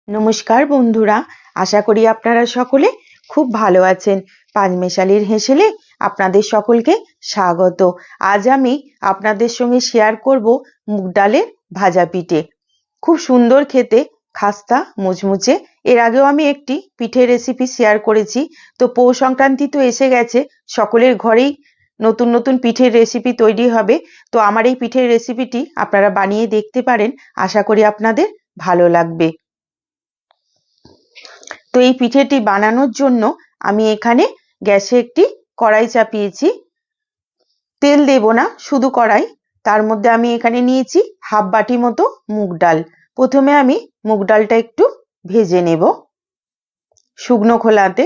নমস্কার বন্ধুরা, আশা করি আপনারা সকলে খুব ভালো আছেন। পাঁচমেশালির হেসেলে আপনাদের সকলকে স্বাগত। আজ আমি আপনাদের সঙ্গে শেয়ার করব মুগ ডালের ভাজা পিঠে। খুব সুন্দর খেতে, খাস্তা মুচমুচে। এর আগেও আমি একটি পিঠের রেসিপি শেয়ার করেছি। তো পৌষ সংক্রান্তি তো এসে গেছে, সকলের ঘরেই নতুন নতুন পিঠের রেসিপি তৈরি হবে। তো আমার এই পিঠের রেসিপিটি আপনারা বানিয়ে দেখতে পারেন, আশা করি আপনাদের ভালো লাগবে। তো এই পিঠেটি বানানোর জন্য আমি এখানে গ্যাসে একটি কড়াই চাপিয়েছি। তেল দেব না, শুধু কড়াই। তার মধ্যে আমি এখানে নিয়েছি হাফ বাটি মতো মুগ ডাল। প্রথমে আমি মুগ ডালটা একটু ভেজে নেব শুকনো খোলাতে।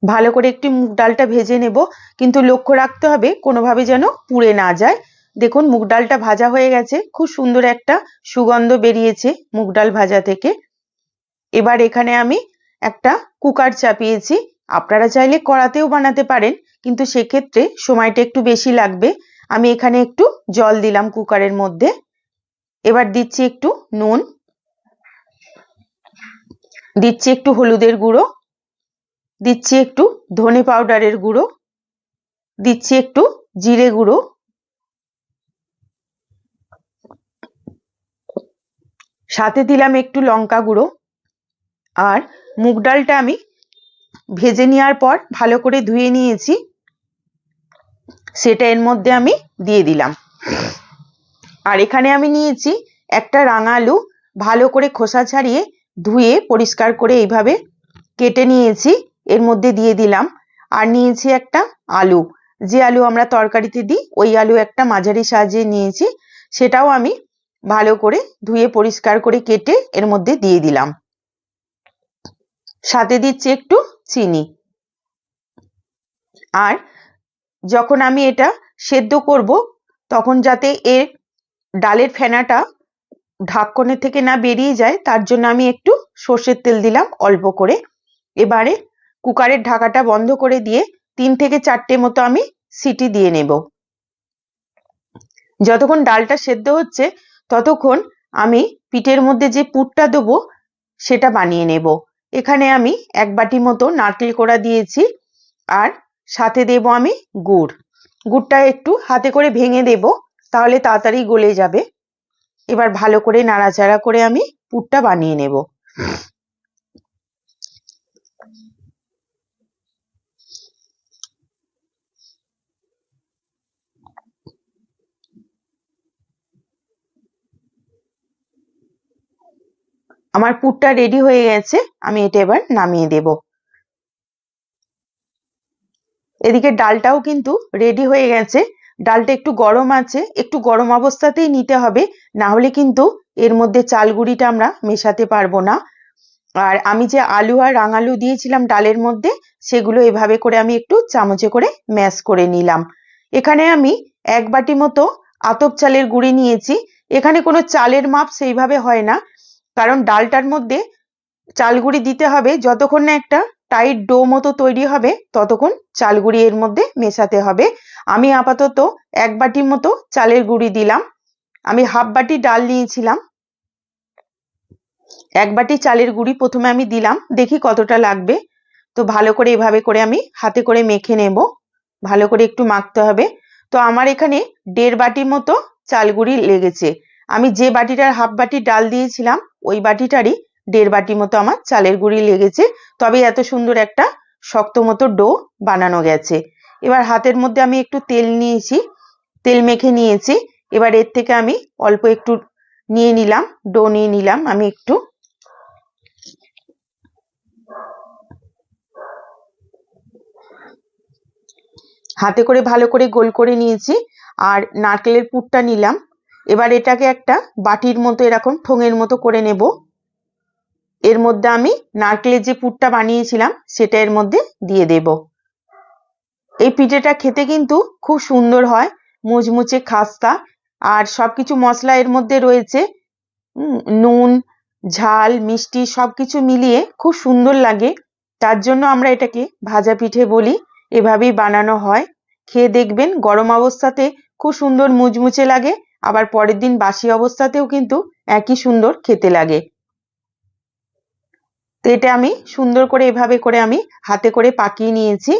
ভালো করে একটু মুগ ডালটা ভেজে নেব, কিন্তু লক্ষ্য রাখতে হবে কোনোভাবে যেন পুড়ে না যায়। দেখুন মুগ ডালটা ভাজা হয়ে গেছে, খুব সুন্দর একটা সুগন্ধ বেরিয়েছে মুগ ডাল ভাজা থেকে। এবার এখানে আমি একটা কুকার চাপিয়েছি। আপনারা চাইলে কড়াতেও বানাতে পারেন, কিন্তু সেক্ষেত্রে সময়টা একটু বেশি লাগবে। আমি এখানে একটু জল দিলাম কুকারের মধ্যে। এবার দিচ্ছি একটু নুন, দিচ্ছি একটু হলুদের গুঁড়ো, দিচ্ছি একটু ধনে পাউডারের গুঁড়ো, দিচ্ছি একটু জিরে গুঁড়ো, সাথে দিলাম একটু লঙ্কা গুঁড়ো। আর মুগ ডালটা আমি ভেজে নেওয়ার পর ভালো করে ধুয়ে নিয়েছি, সেটা এর মধ্যে আমি দিয়ে দিলাম। আর এখানে আমি নিয়েছি একটা রাঙা আলু, ভালো করে খোসা ছাড়িয়ে ধুয়ে পরিষ্কার করে এইভাবে কেটে নিয়েছি, এর মধ্যে দিয়ে দিলাম। আর নিয়েছি একটা আলু, যে আলু আমরা তরকারিতে দিই ওই আলু একটা মাঝারি সাইজে নিয়েছি, সেটাও আমি ভালো করে ধুয়ে পরিষ্কার করে কেটে এর মধ্যে দিয়ে দিলাম। সাথে দিচ্ছি একটু চিনি। আর যখন আমি এটা সেদ্ধ করব, তখন যাতে এর ডালের ফেনাটা ঢাকনের থেকে না বেরিয়ে যায়, তার জন্য আমি একটু সর্ষের তেল দিলাম অল্প করে। এবারে কুকারের ঢাকাটা বন্ধ করে দিয়ে 3 থেকে 4টে মতো আমি সিটি দিয়ে নেব। যতক্ষণ ডালটা সেদ্ধ হচ্ছে ততক্ষণ আমি পিঠের মধ্যে যে পুরটা দেবো সেটা বানিয়ে নেব। এখানে আমি 1 বাটি মতো নারকেল কোড়া দিয়েছি, আর সাথে দেব আমি গুড়। গুড়টা একটু হাতে করে ভেঙে দেব, তাহলে তাড়াতাড়ি গলে যাবে। এবার ভালো করে নাড়াচাড়া করে আমি পুরটা বানিয়ে নেব। আমার পুরটা রেডি হয়ে গেছে, আমি এটা এবার নামিয়ে দেব। এদিকে ডালটাও কিন্তু রেডি হয়ে গেছে। ডালটা একটু গরম আছে, একটু গরম অবস্থাতেই নিতে হবে, না হলে কিন্তু এর মধ্যে চাল গুঁড়িটা আমরা মেশাতে পারবো না। আর আমি যে আলু আর রাঙালু দিয়েছিলাম ডালের মধ্যে, সেগুলো এভাবে করে আমি একটু চামচে করে ম্যাশ করে নিলাম। এখানে আমি 1 বাটি মতো আতপ চালের গুঁড়ি নিয়েছি। এখানে কোনো চালের মাপ সেইভাবে হয় না, কারণ ডালটার মধ্যে চাল গুঁড়ি দিতে হবে। যতক্ষণ না একটা টাইট ডো মতো তৈরি হবে, ততক্ষণ চাল গুঁড়ি এর মধ্যে মেশাতে হবে। আমি আপাতত 1 বাটি মতো চালের গুঁড়ি দিলাম। আমি হাফ বাটি ডাল নিয়েছিলাম। 1 বাটি চালের গুঁড়ি প্রথমে আমি দিলাম, দেখি কতটা লাগবে। তো ভালো করে এভাবে করে আমি হাতে করে মেখে নেব, ভালো করে একটু মাখতে হবে। তো আমার এখানে 1.5 বাটি মতো চাল গুঁড়ি লেগেছে। আমি যে বাটিটার হাফ বাটি ডাল দিয়েছিলাম ওই বাটিটারই 1.5 বাটি মতো আমার চালের গুঁড়ি লেগেছে, তবে এত সুন্দর একটা শক্ত মতো ডো বানানো গেছে। এবার হাতের মধ্যে আমি একটু তেল নিয়েছি, তেল মেখে নিয়েছি। এবার এর থেকে আমি অল্প একটু নিয়ে নিলাম, ডো নিয়ে নিলাম আমি একটু। হাতে করে ভালো করে গোল করে নিয়েছি। আর নারকেলের পুরটা নিলাম। এবার এটাকে একটা বাটির মতো এরকম ঠোঙের মতো করে নেব। এর মধ্যে আমি নারকেলের যে পুরটা বানিয়েছিলাম সেটা এর মধ্যে দিয়ে দেব। এই পিঠেটা খেতে কিন্তু খুব সুন্দর হয়, মুচমুচে খাস্তা। আর সবকিছু মশলা এর মধ্যে রয়েছে, নুন ঝাল মিষ্টি সবকিছু মিলিয়ে খুব সুন্দর লাগে। তার জন্য আমরা এটাকে ভাজা পিঠে বলি। এভাবেই বানানো হয়। খেয়ে দেখবেন, গরম অবস্থাতে খুব সুন্দর মুচমুচে লাগে, আবার পরের দিন বাসি অবস্থাতেও কিন্তু একই সুন্দর খেতে লাগে। তো এটা আমি সুন্দর করে এভাবে করে আমি হাতে করে পাকিয়ে নিয়েছি,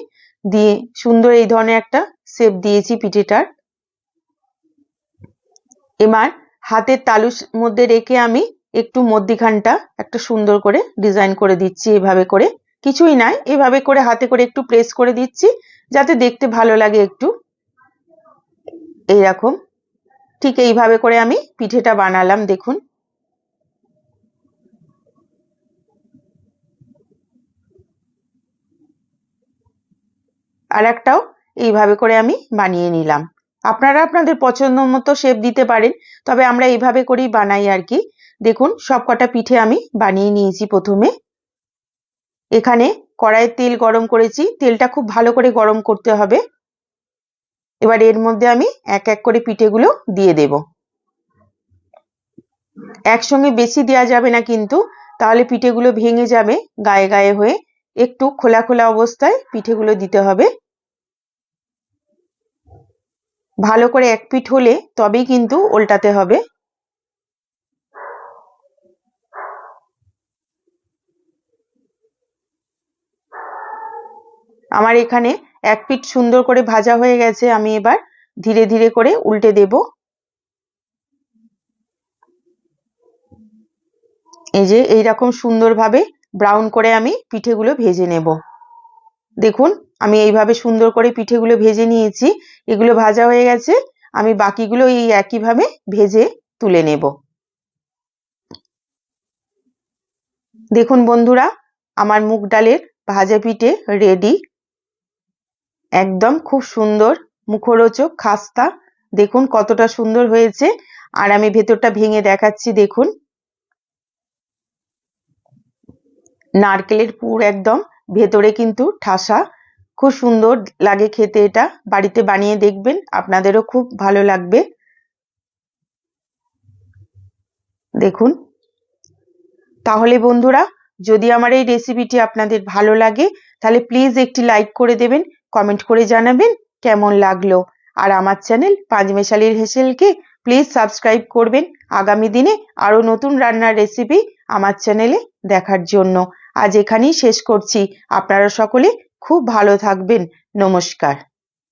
দিয়ে সুন্দর এই ধরনের একটা শেপ দিয়েছি পিঠেটার। এবার হাতের তালুর মধ্যে রেখে আমি একটু মধ্যিখানটা একটা সুন্দর করে ডিজাইন করে দিচ্ছি। এভাবে করে, কিছুই নাই, এভাবে করে হাতে করে একটু প্রেস করে দিচ্ছি যাতে দেখতে ভালো লাগে একটু। এইরকম ঠিক এইভাবে করে আমি পিঠেটা বানালাম, দেখুন। আর একটাও এইভাবে করে আমি বানিয়ে নিলাম। আপনারা আপনাদের পছন্দ মতো শেপ দিতে পারেন, তবে আমরা এইভাবে করেই বানাই আর কি। দেখুন সবকটা পিঠে আমি বানিয়ে নিয়েছি। প্রথমে এখানে কড়াইয়ে তেল গরম করেছি, তেলটা খুব ভালো করে গরম করতে হবে। এবার এর মধ্যে আমি এক এক করে পিঠেগুলো দিয়ে দেব। একসঙ্গে বেশি দেওয়া যাবে না কিন্তু, তাহলে পিঠেগুলো ভেঙে যাবে গায়ে গায়ে হয়ে। একটু খোলা খোলা অবস্থায় পিঠেগুলো দিতে হবে। ভালো করে এক পিঠ হলে তবেই কিন্তু উল্টাতে হবে। আমার এখানে এক পিঠ সুন্দর করে ভাজা হয়ে গেছে, আমি এবার ধীরে ধীরে করে উল্টে দেব। এই যে এইরকম সুন্দরভাবে ব্রাউন করে আমি পিঠেগুলো ভেজে নেব। দেখুন আমি এইভাবে সুন্দর করে পিঠেগুলো ভেজে নিয়েছি। এগুলো ভাজা হয়ে গেছে, আমি বাকিগুলো এই একইভাবে ভেজে তুলে নেব। দেখুন বন্ধুরা, আমার মুগ ডালের ভাজা পিঠে রেডি। একদম খুব সুন্দর মুখরোচক খাস্তা। দেখুন কতটা সুন্দর হয়েছে। আর আমি ভেতরটা ভেঙে দেখাচ্ছি, দেখুন নারকেলের পুর একদম, ভেতরে কিন্তু ঠাসা। খুব সুন্দর লাগে খেতে। এটা বাড়িতে বানিয়ে দেখবেন, আপনাদেরও খুব ভালো লাগবে। দেখুন, তাহলে বন্ধুরা, যদি আমার এই রেসিপিটি আপনাদের ভালো লাগে তাহলে প্লিজ একটি লাইক করে দেবেন, কমেন্ট করে জানাবেন কেমন লাগলো। আর আমার চ্যানেল পাঁচমেশালির হেসেলকে প্লিজ সাবস্ক্রাইব করবেন আগামী দিনে আরো নতুন রান্নার রেসিপি আমার চ্যানেলে দেখার জন্য। আজ এখানেই শেষ করছি। আপনারা সকলে খুব ভালো থাকবেন। নমস্কার।